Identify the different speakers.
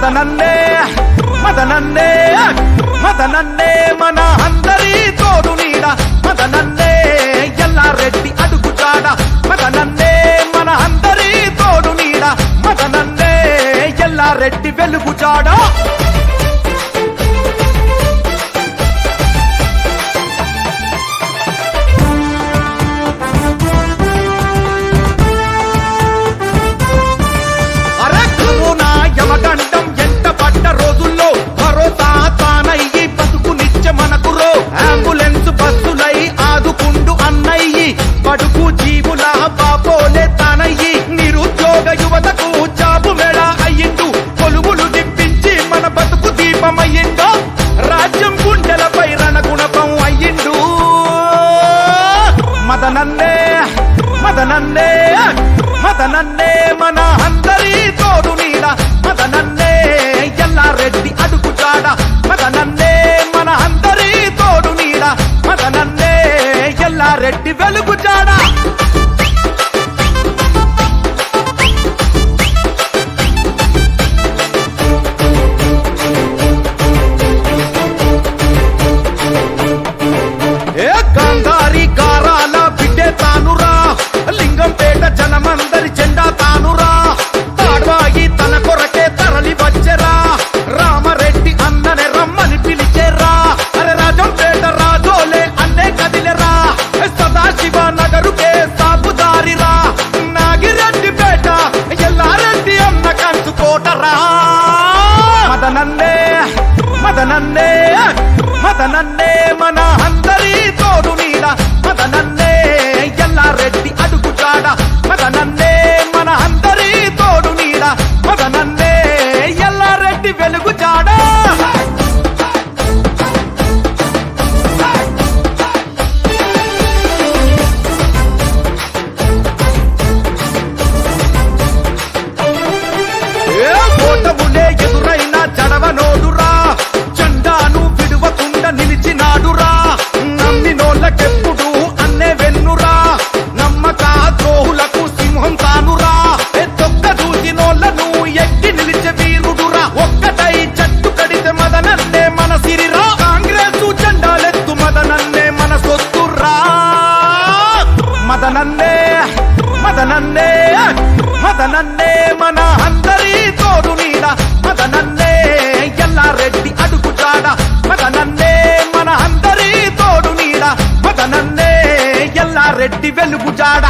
Speaker 1: మదనన్నే మదనన్నే మదనన్నే మన అందరి తోడు నీడ మదనన్నే ఎల్లారెడ్డి అడుగుజాడ మదనన్నే మన అందరి తోడు నీడ మదనన్నే ఎల్లారెడ్డి వెలుగుజాడ యమగండం ఎంట పడ్డ రోజుల్లో భరోసా తానయ్యి బతుకునిచ్చ మనకురో అంబులెన్స్ బస్సులై ఆదుకుండు అన్నయ్యి బడుగు జీవుల బాపోలే తానయ్యి నిరుద్యోగ యువతకు జాబు మేళ అయ్యిండు కొలువులు దిప్పించి మన బతుకు దీపమయ్యిండు రాజ్యం గుండెలపై రణగుణపం అయ్యిండు మదనన్నే మదనన్నే మదనన్నే మన అందరి తోడు నీడ మదనన్నే ఎల్లారెడ్డి అడుగుజాడ మదనన్నే మన అందరి తోడు నీడ మదనన్నే ఎల్లారెడ్డి వెలుగుజాడ ఏ గాంధారి గారాల బిడ్డే తానురా లింగంపేట జనమందరి జెండా తానురా తాడ్వాయి తన కొరకే తరలి వచ్చెరా రామరెడ్డి అన్ననే రమ్మని పిలిచేరా అరే రాజంపేట రాజోలే అన్నే కదిలేరా సదాశివ నగరుకే సాపుదారిరా నాగిరెడ్డి పేట ఎల్లారెడ్డి అన్న కంచుకోటరా మదనన్నే మదనన్నే మదనన్నే మన అందరి తోడు నీడ మదనన్నే ఎల్లారెడ్డి అడుగుజాడ మదనన్నే మన అందరి తోడు నీడ మదనన్నే ఎల్లారెడ్డి వెలుగుజాడ ఏ ఓటములే ఎదురైన జడవనోడురా జెండాను విడువకుండా నిలిచినాడురా నమ్మినోళ్ళకెప్పుడు అన్నే వెన్నురా నమ్మక ద్రోహులకు సింహం తానురా తొక్క చూసినోళ్ళను ఎక్కి నిలిచే వీరుడురా ఒక్కటై జట్టు కడితే మదనన్నే మన సిరిరా కాంగ్రెస్ జెండాలెత్తు మదనన్నే మన సొత్తురా మదనన్నే మదనన్నే మదనన్నే మన అందరి తోడు నీడ మదనన్నే ఎల్లారెడ్డి అడుగుజాడ మదనన్నే మన అందరి తోడు నీడ మదనన్నే ఎల్లారెడ్డి వెలుగుజాడ